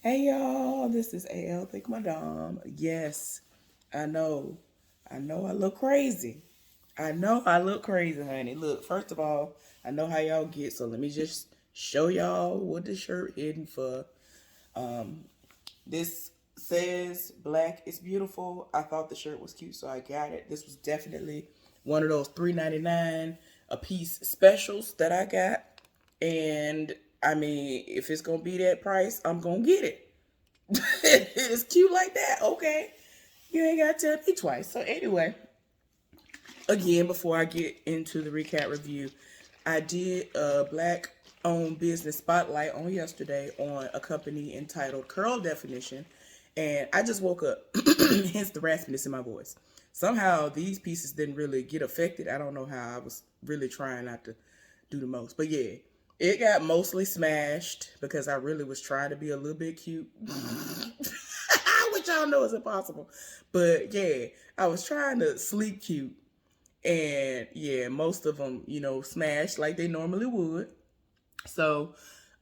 Hey y'all, this is AL Think Madame. Yes, I know. I know I look crazy. I know I look crazy, honey. Look, first of all, I know how y'all get, so let me just show y'all what the shirt hidden for. Um, this says black is beautiful. I thought the shirt was cute, so I got it. This was definitely one of those $3.99 a piece specials that I got. And I mean, if it's gonna be that price, I'm gonna get it. It's cute like that. Okay. You ain't got to tell me twice. So, anyway, again, before I get into the recap review, I did a black owned business spotlight on yesterday on a company entitled Curl Definition. And I just woke up, hence the raspiness in my voice. Somehow these pieces didn't really get affected. I don't know how. I was really trying not to do the most. But yeah, it got mostly smashed because I really was trying to be a little bit cute. Which y'all know is impossible. But yeah, I was trying to sleep cute. And yeah, most of them, smashed like they normally would. So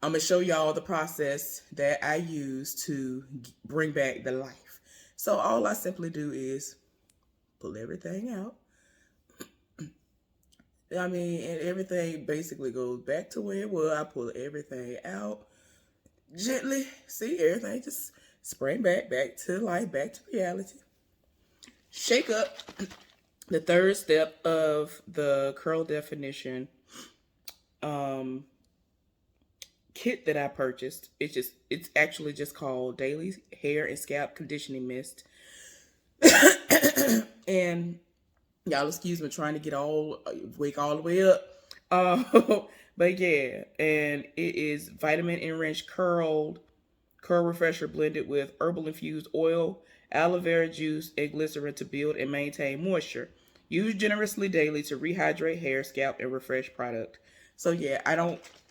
I'm going to show y'all the process that I use to bring back the life. So all I simply do is pull everything out. I mean, and everything basically goes back to where it was. I pull everything out gently. See, everything just spring back to life, back to reality. Shake up the third step of the curl definition um, kit that I purchased. It's actually just called Daily Hair and Scalp Conditioning Mist. And y'all excuse me trying to get all wake all the way up. But yeah, and it is vitamin enriched curl refresher blended with herbal infused oil, aloe vera juice, and glycerin to build and maintain moisture. Use generously daily to rehydrate hair, scalp, and refresh product. So yeah,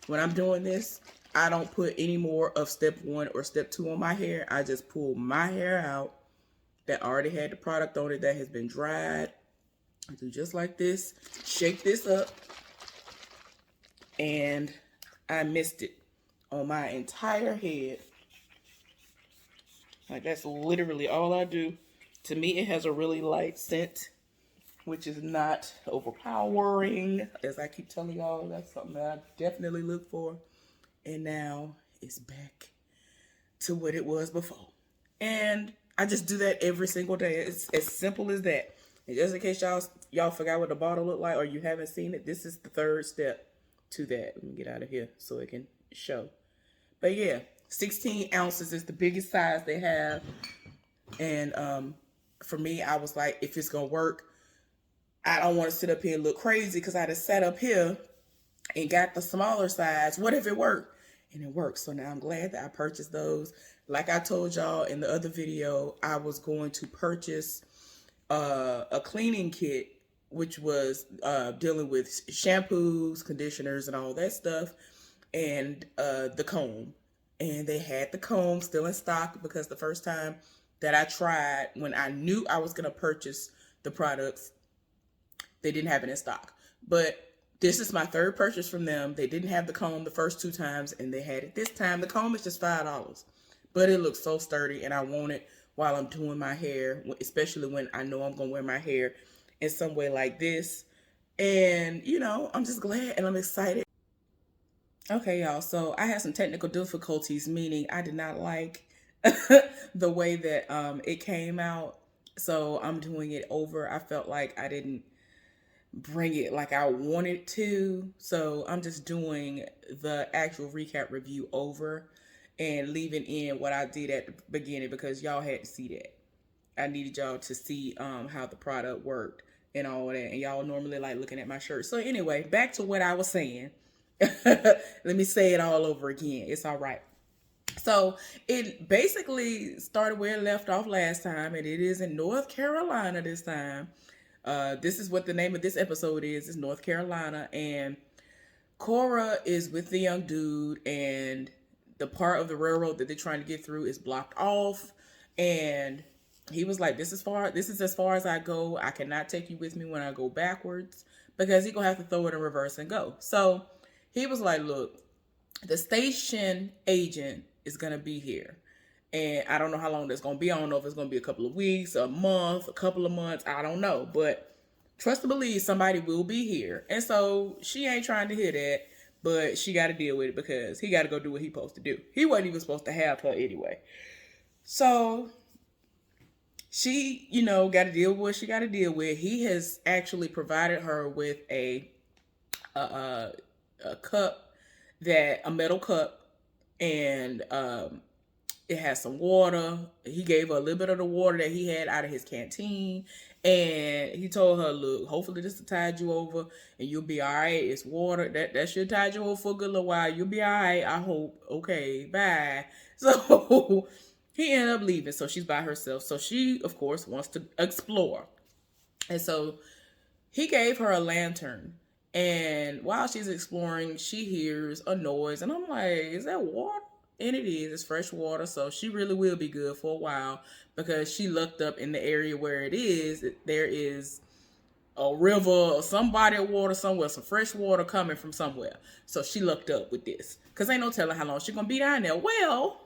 when I'm doing this, I don't put any more of step 1 or step 2 on my hair. I just pull my hair out that already had the product on it that has been dried. I do just like this. Shake this up, and I missed it on my entire head. Like, that's literally all I do. To me, it has a really light scent, which is not overpowering. As I keep telling y'all, that's something that I definitely look for. And now it's back to what it was before. And I just do that every single day. It's as simple as that. And just in case y'all forgot what the bottle looked like or you haven't seen it, this is the third step to that. Let me get out of here so it can show. But yeah, 16 ounces is the biggest size they have. And for me, I was like, if it's going to work, I don't want to sit up here and look crazy because I just sat up here and got the smaller size. What if it worked? And it works. So now I'm glad that I purchased those. Like I told y'all in the other video, I was going to purchase a cleaning kit, which was dealing with shampoos, conditioners, and all that stuff, and the comb. And they had the comb still in stock because the first time that I tried, when I knew I was going to purchase the products, they didn't have it in stock. But this is my third purchase from them. They didn't have the comb the first 2 times, and they had it this time. The comb is just $5, but it looks so sturdy, and I want it while I'm doing my hair, especially when I know I'm gonna wear my hair in some way like this. And I'm just glad and I'm excited. Okay, y'all. So I had some technical difficulties, meaning I did not like the way that it came out. So I'm doing it over. I felt like I didn't bring it like I wanted to. So I'm just doing the actual recap review over and leaving in what I did at the beginning because y'all had to see that. I needed y'all to see how the product worked and all that. And y'all normally like looking at my shirt. So anyway, back to what I was saying. Let me say it all over again. It's all right. So it basically started where it left off last time, and it is in North Carolina this time. This is what the name of this episode is. It's North Carolina, and Cora is with the young dude, and the part of the railroad that they're trying to get through is blocked off. And he was like, This is as far as I go. I cannot take you with me when I go backwards because he's gonna have to throw it in reverse and go." So he was like, "Look, the station agent is gonna be here, And I don't know how long that's going to be. I don't know if it's going to be a couple of weeks, a month, a couple of months. I don't know. But trust and believe somebody will be here. And so she ain't trying to hear that, but she got to deal with it because he got to go do what he's supposed to do. He wasn't even supposed to have her anyway. So she, got to deal with what she got to deal with. He has actually provided her with a cup, a metal cup, and it has some water. He gave her a little bit of the water that he had out of his canteen. And he told her, look, hopefully this will tide you over and you'll be all right. It's water. That should tide you over for a good little while. You'll be all right, I hope. Okay, bye. So he ended up leaving. So she's by herself. So she, of course, wants to explore. And so he gave her a lantern. And while she's exploring, she hears a noise. And I'm like, is that water? And it is. It's fresh water. So she really will be good for a while because she looked up in the area where it is. There is a river or some body of water somewhere, some fresh water coming from somewhere. So she looked up with this because ain't no telling how long she's going to be down there. Well,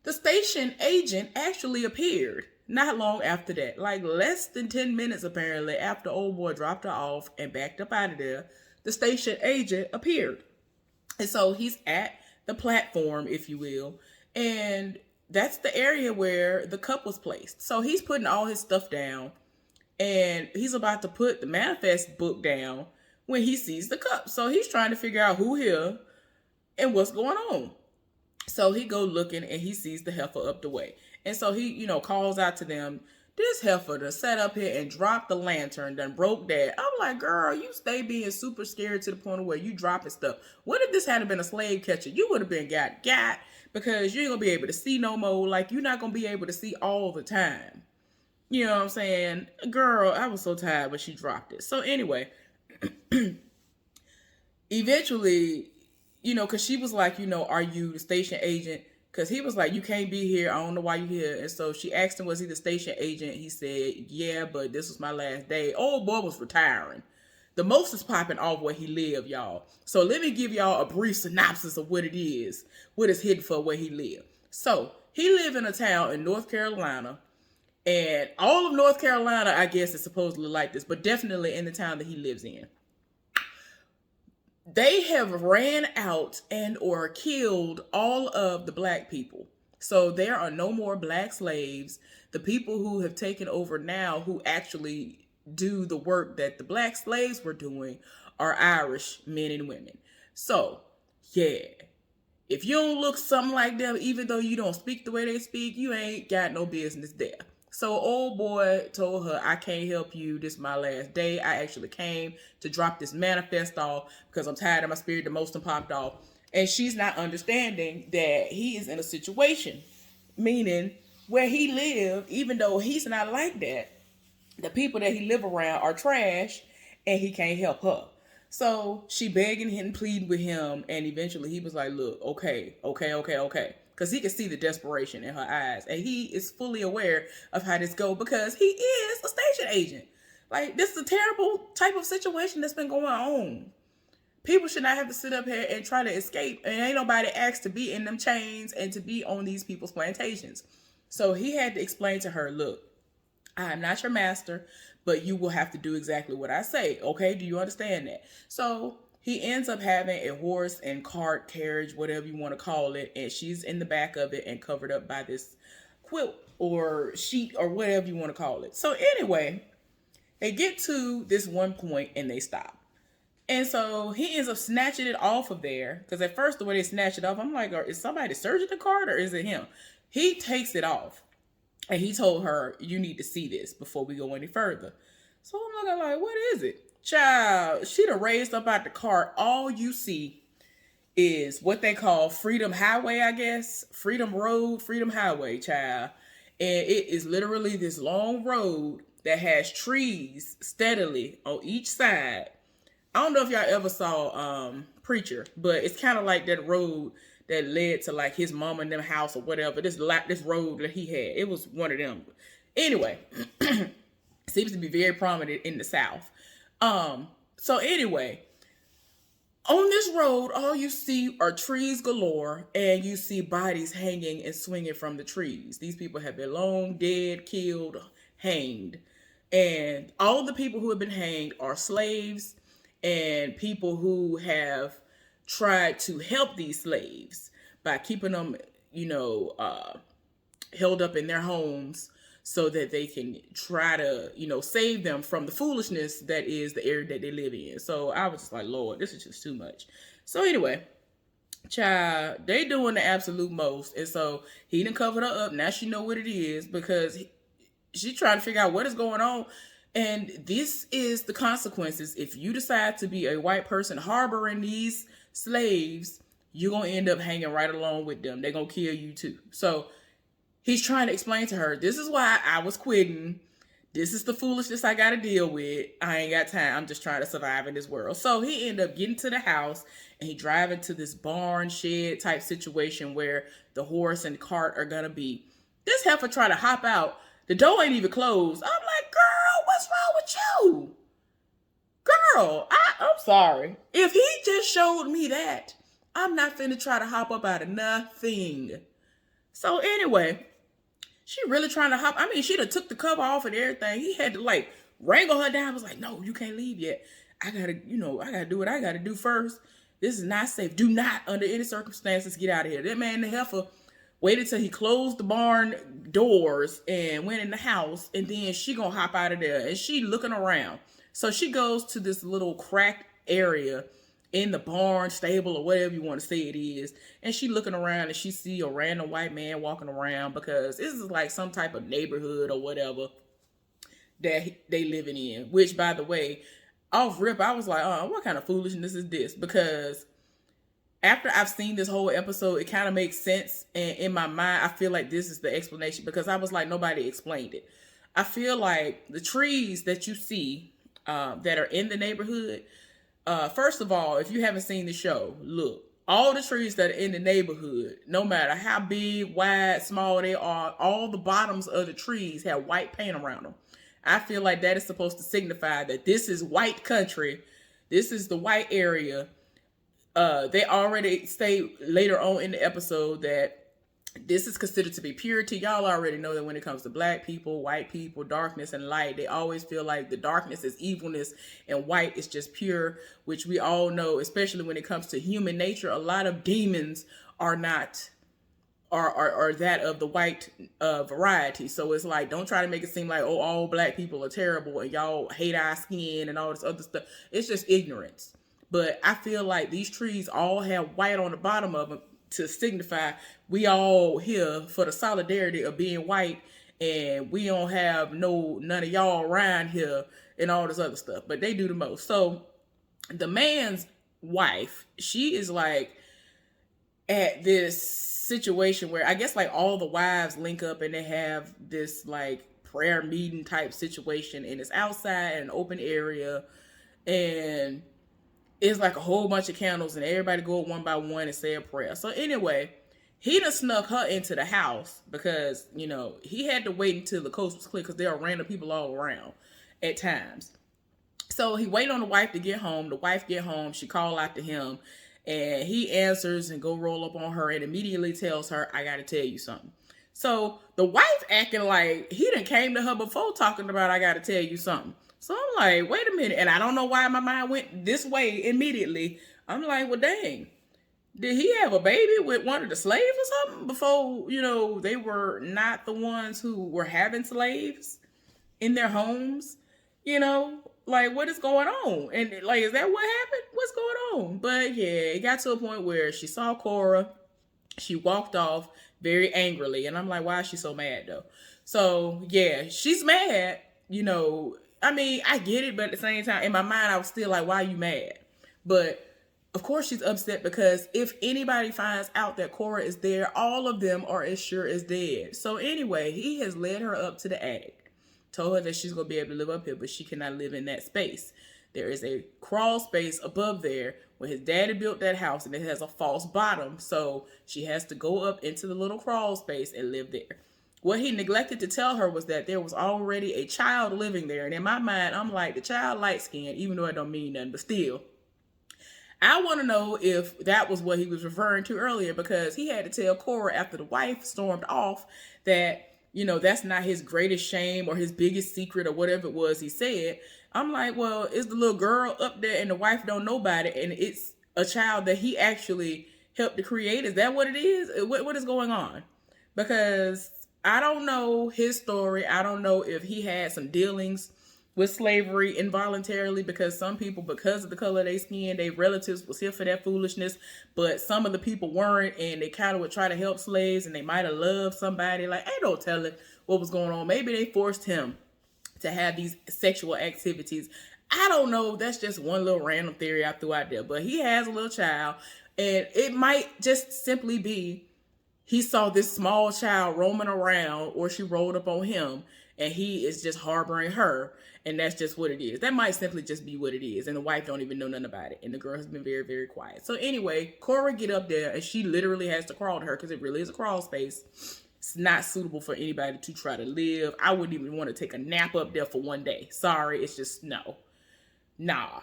the station agent actually appeared not long after that. Like less than 10 minutes apparently after old boy dropped her off and backed up out of there. The station agent appeared. And so he's at the platform, if you will, and that's the area where the cup was placed. So he's putting all his stuff down and he's about to put the manifest book down when he sees the cup. So he's trying to figure out who here and what's going on. So he go looking and he sees the heifer up the way. And so he, calls out to them, this heifer to set up here and drop the lantern, done broke that. I'm like, girl, you stay being super scared to the point of where you dropping stuff. What if this hadn't been a slave catcher? You would have been got because you ain't gonna be able to see no more. Like you're not gonna be able to see all the time. You know what I'm saying? Girl, I was so tired when she dropped it. So anyway, eventually, because she was like, are you the station agent? Because he was like, you can't be here. I don't know why you're here. And so she asked him, was he the station agent? He said, yeah, but this was my last day. Old boy was retiring. The most is popping off where he lived, y'all. So let me give y'all a brief synopsis of what it is, what is hidden for where he lived. So he lived in a town in North Carolina. And all of North Carolina, I guess, is supposedly like this, but definitely in the town that he lives in. They have ran out and or killed all of the black people. So there are no more black slaves. The people who have taken over now who actually do the work that the black slaves were doing are Irish men and women. So, yeah. If you don't look something like them, even though you don't speak the way they speak, you ain't got no business there. So old boy told her, I can't help you. This is my last day. I actually came to drop this manifest off because I'm tired of my spirit. The most popped off. And she's not understanding that he is in a situation, meaning where he lived, even though he's not like that, the people that he live around are trash and he can't help her. So she begging him, pleading with him. And eventually he was like, look, okay. Because he can see the desperation in her eyes. And he is fully aware of how this goes because he is a station agent. Like, this is a terrible type of situation that's been going on. People should not have to sit up here and try to escape. And ain't nobody asked to be in them chains and to be on these people's plantations. So he had to explain to her, look, I am not your master, but you will have to do exactly what I say. Okay, do you understand that? So he ends up having a horse and cart, carriage, whatever you want to call it. And she's in the back of it and covered up by this quilt or sheet or whatever you want to call it. So anyway, they get to this one point and they stop. And so he ends up snatching it off of there. Because at first the way they snatch it off, I'm like, is somebody searching the cart or is it him? He takes it off. And he told her, you need to see this before we go any further. So I'm looking like, what is it? Child, she done raised up out the cart. All you see is what they call Freedom Highway, I guess. Freedom Road, Freedom Highway, child. And it is literally this long road that has trees steadily on each side. I don't know if y'all ever saw Preacher, but it's kind of like that road that led to like his mom and them house or whatever. This road that he had. It was one of them. Anyway, seems to be very prominent in the South. So anyway, On this road, all you see are trees galore, and you see bodies hanging and swinging from the trees. These people have been long dead, killed, hanged. And all the people who have been hanged are slaves and people who have tried to help these slaves by keeping them, held up in their homes so that they can try to, save them from the foolishness that is the area that they live in. So I was just like, Lord, this is just too much. So anyway, child, they doing the absolute most. And so he done covered her up. Now she know what it is because she trying to figure out what is going on. And this is the consequences. If you decide to be a white person harboring these slaves, you're going to end up hanging right along with them. They're going to kill you too. So he's trying to explain to her, this is why I was quitting. This is the foolishness I got to deal with. I ain't got time. I'm just trying to survive in this world. So he ended up getting to the house and he driving to this barn shed type situation where the horse and cart are going to be. This heifer try to hop out. The door ain't even closed. I'm like, girl, what's wrong with you? Girl, I'm sorry. If he just showed me that, I'm not finna try to hop up out of nothing. So anyway, she really trying to hop. I mean, she done took the cover off and everything. He had to like wrangle her down. I was like, no, you can't leave yet. I gotta do what I gotta do first. This is not safe. Do not, under any circumstances, get out of here. That man, the heifer, waited till he closed the barn doors and went in the house, and then she gonna hop out of there, and she looking around. So she goes to this little cracked area in the barn, stable, or whatever you want to say it is, and she looking around and she see a random white man walking around because this is like some type of neighborhood or whatever that they living in. Which, by the way, off rip, I was like, what kind of foolishness is this? Because after I've seen this whole episode, it kind of makes sense. And in my mind, I feel like this is the explanation because I was like, nobody explained it. I feel like the trees that you see that are in the neighborhood, first of all, if you haven't seen the show, look, all the trees that are in the neighborhood, no matter how big, wide, small they are, all the bottoms of the trees have white paint around them. I feel like that is supposed to signify that this is white country. This is the white area. They already say later on in the episode that this is considered to be purity. Y'all already know that when it comes to black people, white people, darkness and light, they always feel like the darkness is evilness and white is just pure, which we all know, especially when it comes to human nature, a lot of demons are not are that of the white variety. So it's like, don't try to make it seem like, oh, all black people are terrible and y'all hate our skin and all this other stuff. It's just ignorance. But I feel like these trees all have white on the bottom of them to signify we all here for the solidarity of being white, and we don't have none of y'all around here and all this other stuff. But they do the most. So the man's wife, she is like at this situation where I guess like all the wives link up and they have this like prayer meeting type situation, and it's outside in an open area, and it's like a whole bunch of candles and everybody go one by one and say a prayer. So anyway, he done snuck her into the house because, he had to wait until the coast was clear because there are random people all around at times. So he waited on the wife to get home. The wife get home. She called out to him and he answers and go roll up on her and immediately tells her, I got to tell you something. So the wife acting like he done came to her before talking about, I got to tell you something. So I'm like, wait a minute. And I don't know why my mind went this way immediately. I'm like, well, dang. Did he have a baby with one of the slaves or something before, they were not the ones who were having slaves in their homes? Like, what is going on? And like, is that what happened? What's going on? But yeah, it got to a point where she saw Cora. She walked off very angrily. And I'm like, why is she so mad though? So yeah, she's mad, I mean, I get it, but at the same time, in my mind, I was still like, why are you mad? But of course she's upset because if anybody finds out that Cora is there, all of them are as sure as dead. So anyway, he has led her up to the attic, told her that she's going to be able to live up here, but she cannot live in that space. There is a crawl space above there where his daddy built that house, and it has a false bottom. So she has to go up into the little crawl space and live there. What he neglected to tell her was that there was already a child living there. And in my mind, I'm like, the child light skinned, even though it don't mean nothing, but still. I want to know if that was what he was referring to earlier, because he had to tell Cora after the wife stormed off that, that's not his greatest shame or his biggest secret or whatever it was he said. I'm like, well, is the little girl up there and the wife don't know about it, and it's a child that he actually helped to create? Is that what it is? What is going on? Because I don't know his story. I don't know if he had some dealings with slavery involuntarily, because some people, because of the color of their skin, their relatives was here for that foolishness, but some of the people weren't, and they kind of would try to help slaves, and they might have loved somebody. Like, ain't no telling what was going on. Maybe they forced him to have these sexual activities. I don't know. That's just one little random theory I threw out there. But he has a little child, and it might just simply be he saw this small child roaming around, or she rolled up on him, and he is just harboring her, and that's just what it is. That might simply just be what it is, and the wife don't even know nothing about it, and the girl has been very, very quiet. So anyway, Cora get up there, and she literally has to crawl to her, because it really is a crawl space. It's not suitable for anybody to try to live. I wouldn't even want to take a nap up there for one day. Sorry, it's just no. Nah.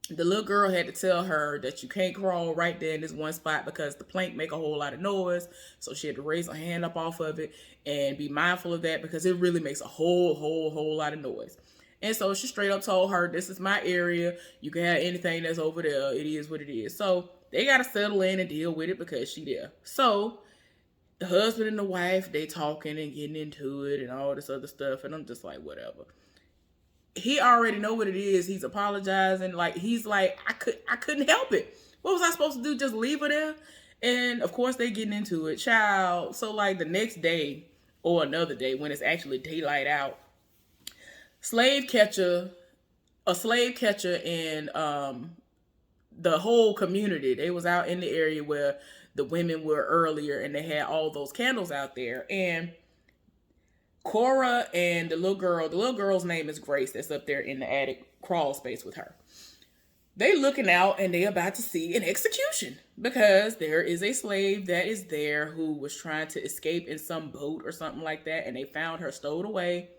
The little girl had to tell her that you can't crawl right there in this one spot because the plank make a whole lot of noise. So she had to raise her hand up off of it and be mindful of that, because it really makes a whole lot of noise. And so she straight up told her, this is my area. You can have anything that's over there. It is what it is. So they got to settle in and deal with it because she there. So the husband and the wife, they talking and getting into it and all this other stuff. And I'm just like, whatever. He already know what it is. He's apologizing. Like, he's like, I couldn't help it. What was I supposed to do? Just leave her there? And of course they getting into it. Child. So like the next day or another day when it's actually daylight out, a slave catcher and the whole community, they was out in the area where the women were earlier, and they had all those candles out there. And Cora and the little girl's name is Grace, that's up there in the attic crawl space with her. They looking out, and they about to see an execution, because there is a slave that is there who was trying to escape in some boat or something like that, and they found her stowed away,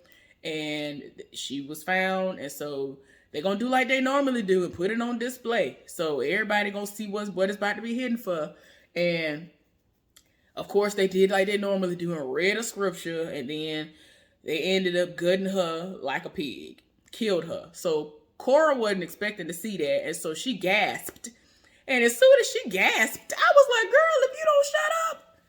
and she was found. And so they're gonna do like they normally do and put it on display, so everybody gonna see what it's about to be hidden for. And of course, they did like they normally do and read a scripture, and then they ended up gutting her like a pig, killed her. So Cora wasn't expecting to see that, and so she gasped. And as soon as she gasped, I was like, girl, if you don't shut up.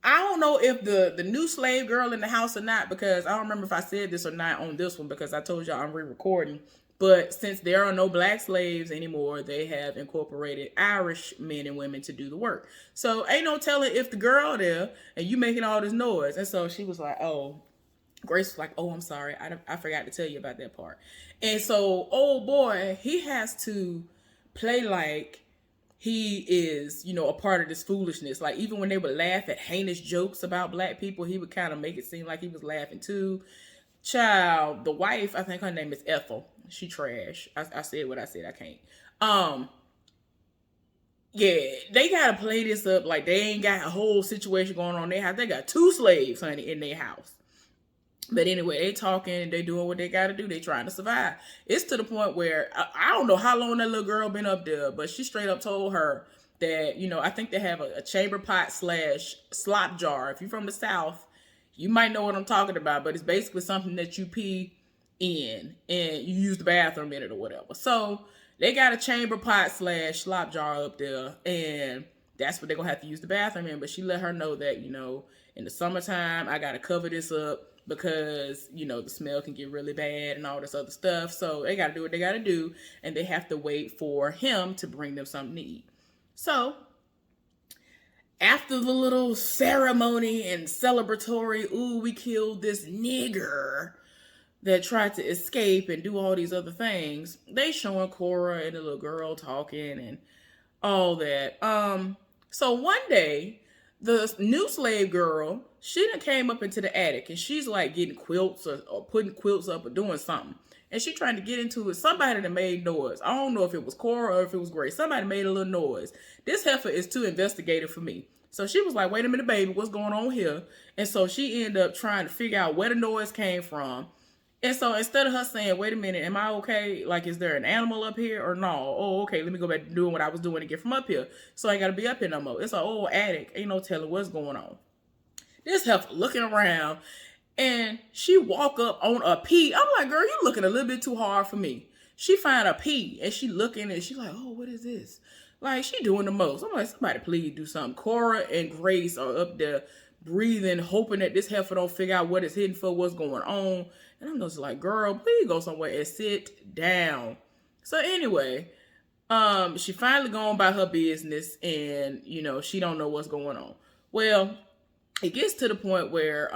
I don't know if the new slave girl in the house or not, because I don't remember if I said this or not on this one, because I told y'all I'm re-recording. But since there are no black slaves anymore, they have incorporated Irish men and women to do the work. So ain't no telling if the girl there and you making all this noise. And so she was like, oh, Grace was like, oh, I'm sorry. I forgot to tell you about that part. And so, oh boy, he has to play like he is, a part of this foolishness. Like, even when they would laugh at heinous jokes about black people, he would kind of make it seem like he was laughing too. Child, the wife, I think her name is Ethel. She trash. I said what I said. I can't. Yeah, they gotta play this up like they ain't got a whole situation going on in their house. They got 2 slaves, honey, in their house. But anyway, they talking, they doing what they gotta do. They trying to survive. It's to the point where I don't know how long that little girl been up there, but she straight up told her that, I think they have a chamber pot / slop jar. If you're from the South, you might know what I'm talking about, but it's basically something that you pee in and you use the bathroom in it or whatever. So they got a chamber pot / slop jar up there, and that's what they're gonna have to use the bathroom in. But she let her know that, in the summertime, I gotta cover this up because, the smell can get really bad and all this other stuff. So they gotta do what they gotta do, and they have to wait for him to bring them something to eat. So after the little ceremony and celebratory, ooh, we killed this nigger that tried to escape and do all these other things, they showing Cora and the little girl talking and all that. So one day, the new slave girl, she done came up into the attic, and she's like getting quilts or putting quilts up or doing something. And she trying to get into it. Somebody that made noise. I don't know if it was Cora or if it was Grace. Somebody made a little noise. This heifer is too investigative for me. So she was like, wait a minute, baby, what's going on here? And so she ended up trying to figure out where the noise came from. And so instead of her saying, wait a minute, am I okay? Like, is there an animal up here or no? Oh, okay, let me go back to doing what I was doing to get from up here. So I ain't got to be up here no more. It's an old attic. Ain't no telling what's going on. This heifer looking around and she walk up on a pea. I'm like, girl, you looking a little bit too hard for me. She find a pea and she looking and she like, oh, what is this? Like, she doing the most. I'm like, somebody please do something. Cora and Grace are up there breathing, hoping that this heifer don't figure out what it's hidden for, what's going on. And I'm just like, girl, please go somewhere and sit down. So anyway, she finally gone by her business and, you know, she don't know what's going on. Well, it gets to the point where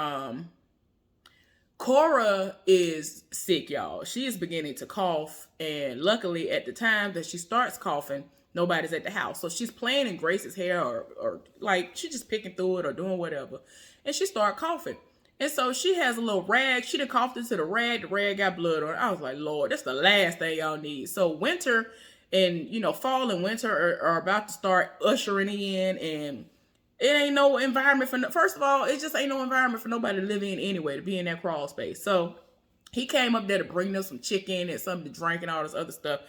Cora is sick, y'all. She is beginning to cough, and luckily at the time that she starts coughing, nobody's at the house. So she's playing in Grace's hair or like she's just picking through it or doing whatever. And she started coughing. And so she has a little rag. She done coughed into the rag. The rag got blood on it. I was like, Lord, that's the last thing y'all need. So winter and, you know, fall and winter are about to start ushering in, and it ain't no environment for, first of all, it just ain't no environment for nobody to live in anyway, to be in that crawl space. So he came up there to bring them some chicken and something to drink and all this other stuff.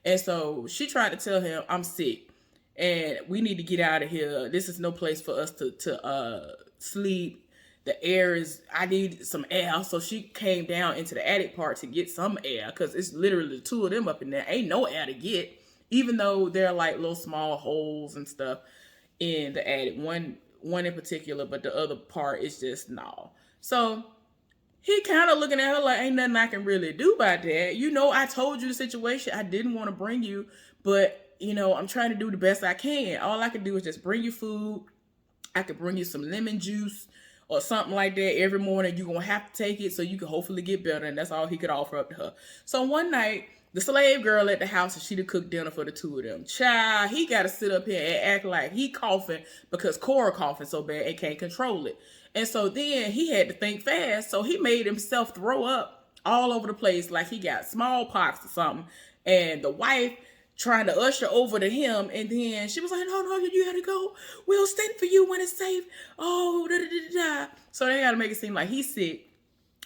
And so she tried to tell him, I'm sick and we need to get out of here. This is no place for us to sleep. The air is, I need some air. So she came down into the attic part to get some air, because it's literally the two of them up in there. Ain't no air to get, even though they're like little small holes and stuff in the attic. One in particular, but the other part is just no. So he kind of looking at her like, ain't nothing I can really do about that. You know, I told you the situation. I didn't want to bring you, but, you know, I'm trying to do the best I can. All I can do is just bring you food. I could bring you some lemon juice or something like that every morning. You're going to have to take it so you can hopefully get better. And that's all he could offer up to her. So one night, the slave girl at the house, and she'd have cooked dinner for the two of them. Child, he got to sit up here and act like he coughing because Cora coughing so bad and can't control it. And so then he had to think fast. So he made himself throw up all over the place like he got smallpox or something. And the wife trying to usher over to him. And then she was like, no, you gotta go. We'll stand for you when it's safe. Oh, da da da da. So they got to make it seem like he's sick.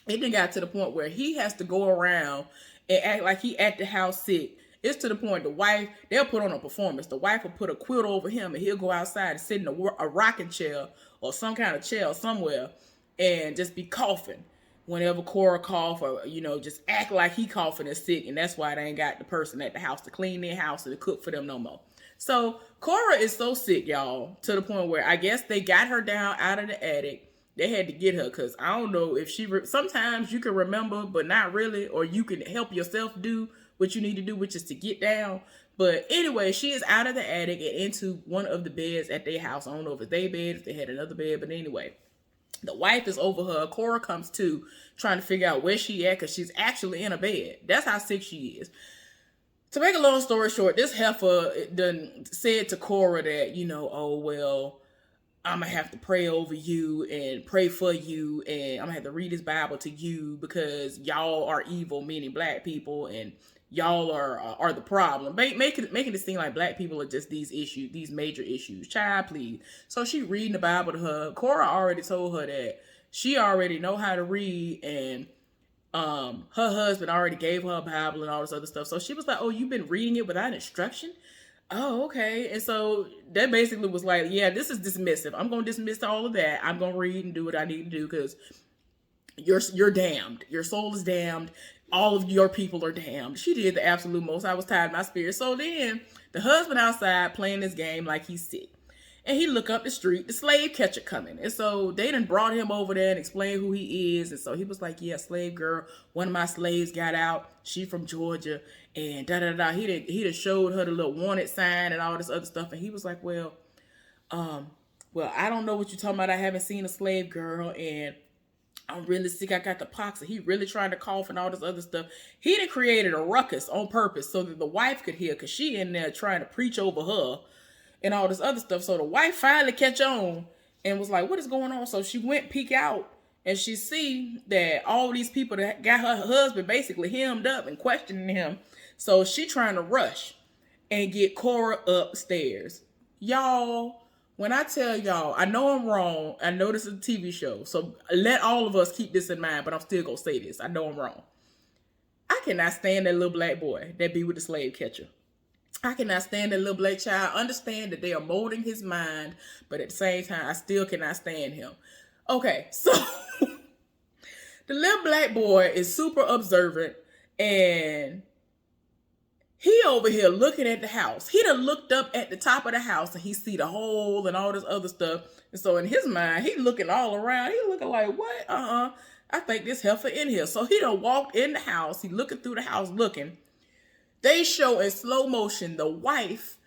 It then got to the point where he has to go around and act like he at the house sick. It's to the point the wife, they'll put on a performance. The wife will put a quilt over him and he'll go outside and sit in a rocking chair or some kind of chair somewhere and just be coughing whenever Cora cough, or, you know, just act like he coughing and sick. And that's why they ain't got the person at the house to clean their house and to cook for them no more. So Cora is so sick, y'all, to the point where I guess they got her down out of the attic. They had to get her, because I don't know if she, sometimes you can remember, but not really, or you can help yourself do what you need to do, which is to get down. But anyway, she is out of the attic and into one of the beds at their house. I don't know if it's their bed, if they had another bed, but anyway, the wife is over her. Cora comes to, trying to figure out where she at, because she's actually in a bed. That's how sick she is. To make a long story short, this heifer done said to Cora that, you know, oh, well, I'm going to have to pray over you and pray for you, and I'm going to have to read this Bible to you because y'all are evil, meaning black people, and y'all are the problem. Making it seem like black people are just these issues, these major issues. Child, please. So she reading the Bible to her. Cora already told her that she already know how to read, and her husband already gave her a Bible and all this other stuff. So she was like, oh, you've been reading it without instruction? Oh, okay. And so that basically was like, yeah, this is dismissive. I'm going to dismiss all of that. I'm going to read and do what I need to do, because you're damned. Your soul is damned. All of your people are damned. She did the absolute most. I was tired of my spirit. So then the husband outside playing this game like he's sick. And he look up the street, the slave catcher coming. And so they done brought him over there and explained who he is. And so he was like, yeah, slave girl, one of my slaves got out. She from Georgia. And da-da-da. He done showed her the little wanted sign and all this other stuff. And he was like, well, I don't know what you're talking about. I haven't seen a slave girl. And I'm really sick. I got the pox. And he really trying to cough and all this other stuff. He done created a ruckus on purpose so that the wife could hear, because she in there trying to preach over her and all this other stuff. So the wife finally catch on and was like, what is going on? So she went peek out, and she see that all these people that got her husband basically hemmed up and questioning him. So she trying to rush and get Cora upstairs. Y'all, when I tell y'all, I know I'm wrong. I know this is a TV show. So let all of us keep this in mind, but I'm still going to say this. I know I'm wrong. cannot stand that little black boy that be with the slave catcher. I cannot stand that little black child. Understand that they are molding his mind, but at the same time, I still cannot stand him. Okay, so the little black boy is super observant, and he over here looking at the house. He done looked up at the top of the house and he see the hole and all this other stuff. And so in his mind, he looking all around. He looking like, what? I think this heifer in here. So he done walked in the house. He looking through the house looking. They show in slow motion the wife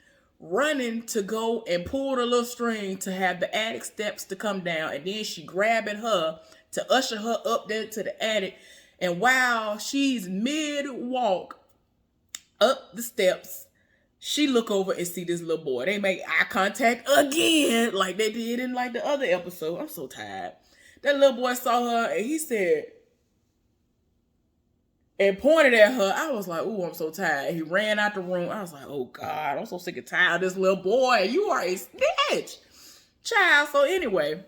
running to go and pull the little string to have the attic steps to come down. And then she grabbing her to usher her up there to the attic. And while she's mid-walk up the steps, she look over and see this little boy. They make eye contact again like they did in like the other episode. I'm so tired. That little boy saw her and he said, and pointed at her. I was like, ooh, I'm so tired. He ran out the room. I was like, oh God, I'm so sick and tired of this little boy. You are a snitch, child. So anyway,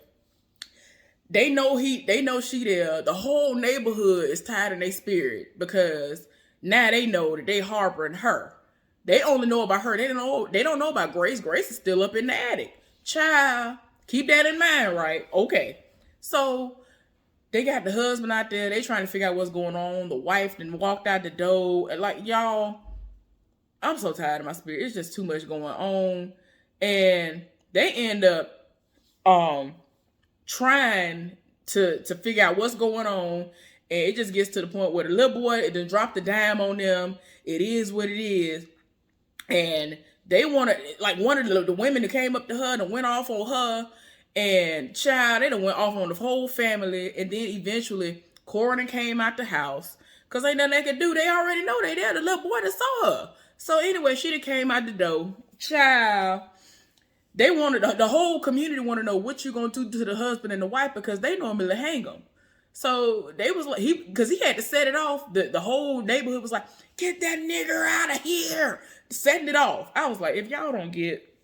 they know she there. The whole neighborhood is tired in their spirit because now they know that they harboring her. They only know about her. They don't know about Grace. Grace is still up in the attic. Child, keep that in mind, right? Okay. So they got the husband out there. They trying to figure out what's going on. The wife then walked out the door. And like, y'all, I'm so tired of my spirit. It's just too much going on. And they end up trying to figure out what's going on. And it just gets to the point where the little boy, it done dropped the dime on them. It is what it is. And they want to, like one of the women that came up to her and went off on her. And child, they done went off on the whole family. And then eventually, Coras came out the house. Because ain't nothing they could do. They already know they there. The little boy that saw her. So anyway, she done came out the door. Child, they wanted, the whole community want to know what you going to do to the husband and the wife because they normally hang them. So they was like, because he had to set it off. The whole neighborhood was like, get that nigger out of here. Setting it off. I was like, if y'all don't get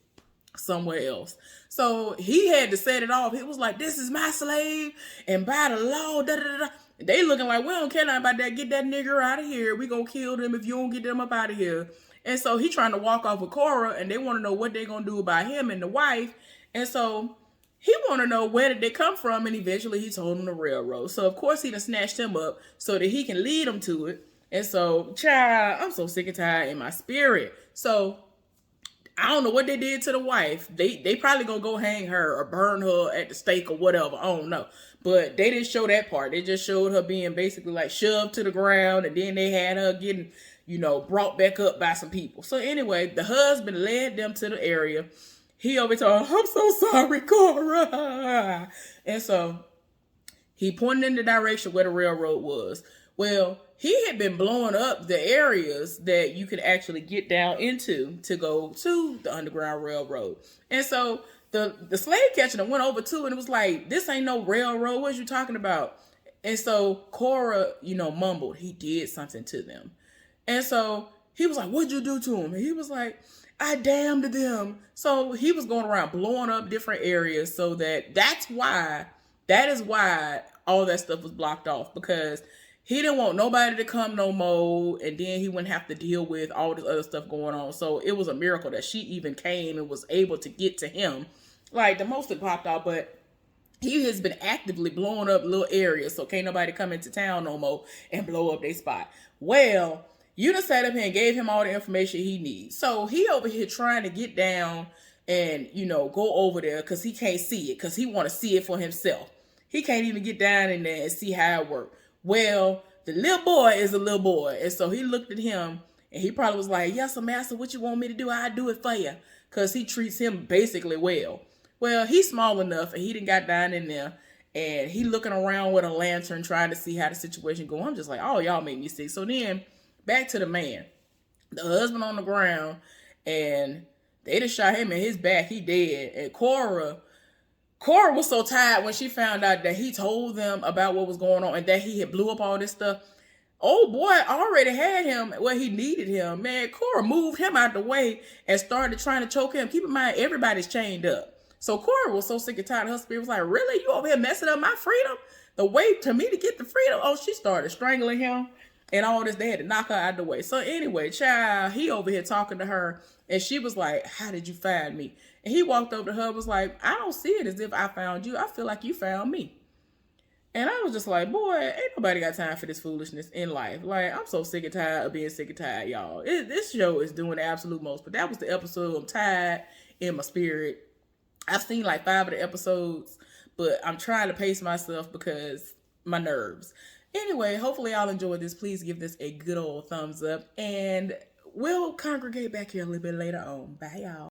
somewhere else. So he had to set it off. He was like, this is my slave. And by the law, da da da da. They looking like, we don't care nothing about that. Get that nigger out of here. We gonna kill them if you don't get them up out of here. And so he trying to walk off with Coras. And they want to know what they gonna do about him and the wife. And so he want to know where did they come from, and eventually he told him the railroad. So, of course, he done snatched him up so that he can lead him to it. And so, child, I'm so sick and tired in my spirit. So, I don't know what they did to the wife. They probably going to go hang her or burn her at the stake or whatever. I don't know. But they didn't show that part. They just showed her being basically like shoved to the ground, and then they had her getting, brought back up by some people. So, anyway, the husband led them to the area. He over told her, I'm so sorry, Coras. And so he pointed in the direction where the railroad was. Well, he had been blowing up the areas that you could actually get down into to go to the Underground Railroad. And so the slave catcher went over to it and was like, this ain't no railroad. What you talking about? And so Coras, mumbled. He did something to them. And so he was like, what'd you do to him? And he was like, I damned them. So he was going around blowing up different areas so that is why all that stuff was blocked off, because he didn't want nobody to come no more. And then he wouldn't have to deal with all this other stuff going on. So it was a miracle that she even came and was able to get to him. Like the most it popped out, but he has been actively blowing up little areas. So can't nobody come into town no more and blow up their spot. Well, you done sat up here and gave him all the information he needs. So he over here trying to get down and, go over there because he can't see it, because he want to see it for himself. He can't even get down in there and see how it works. Well, the little boy is a little boy. And so he looked at him and he probably was like, yes, sir, master, what you want me to do? I'll do it for you. Because he treats him basically well. Well, he's small enough and he done got down in there. And he looking around with a lantern trying to see how the situation go. I'm just like, oh, y'all make me sick. So then back to the man, the husband on the ground, and they just shot him in his back. He dead. And Coras was so tired when she found out that he told them about what was going on and that he had blew up all this stuff. Old boy already had him where he needed him. Man, Coras moved him out the way and started trying to choke him. Keep in mind, everybody's chained up. So Coras was so sick and tired. Her spirit was like, really? You over here messing up my freedom? The way to me to get the freedom? Oh, she started strangling him. and all this. They had to knock her out of the way. So anyway, child, he over here talking to her, and she was like, "How did you find me?" And he walked over to her and was like, "I don't see it as if I found you. I feel like you found me." And I was just like, boy, ain't nobody got time for this foolishness in life. Like, I'm so sick and tired of being sick and tired, y'all. This show is doing the absolute most. But that was the episode. I'm tired in my spirit. I've seen like 5 of the episodes, but I'm trying to pace myself because my nerves. Anyway, hopefully y'all enjoyed this. Please give this a good old thumbs up. And we'll congregate back here a little bit later on. Bye, y'all.